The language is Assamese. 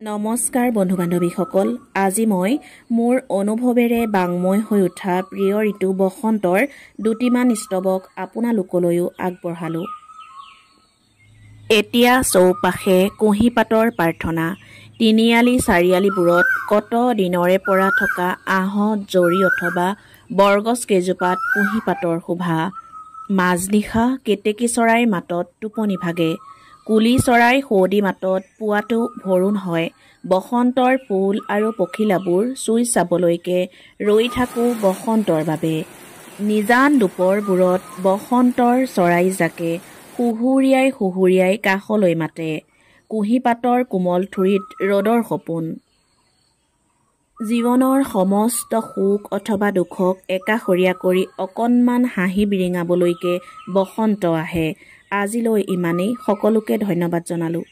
নমস্কাৰ বন্ধু বান্ধৱীসকল, আজি মই মোৰ অনুভৱেৰে বাংময় হৈ উঠা প্ৰিয় ঋতু বসন্তৰ দুটিমান স্তৱক আপোনালোকলৈও আগবঢ়ালোঁ। এতিয়া চৌপাশে কুঁহিপাতৰ প্ৰাৰ্থনা। তিনিআলি চাৰিআলিবোৰত কত দিনৰে পৰা থকা আহঁত জৰি অথবা বৰগছ কেইজোপাত কুঁহিপাতৰ শোভা। মাজনিশা কেতেকী চৰাইৰ মাতত টোপনি ভাগে। কুলি চৰাই সৌদি মাতত পুৱাটো ভৰোণ হয়। বসন্তৰ ফুল আৰু পখিলাবোৰ চুই চাবলৈকে ৰৈ থাকোঁ বসন্তৰ বাবে। নিজান দুপৰবোৰত বসন্তৰ চৰাইজাকে সুহুৰিয়াই সুহুৰিয়াই কাষলৈ মাতে। কুঁহিপাতৰ কোমল থুৰিত ৰ'দৰ সপোন। জীৱনৰ সমস্ত সুখ অথবা দুখক একাষৰীয়া কৰি অকণমান হাঁহি বিৰিঙাবলৈকে বসন্ত আহে। আজিলৈ ইমানেই। সকলোকে ধন্যবাদ জনালোঁ।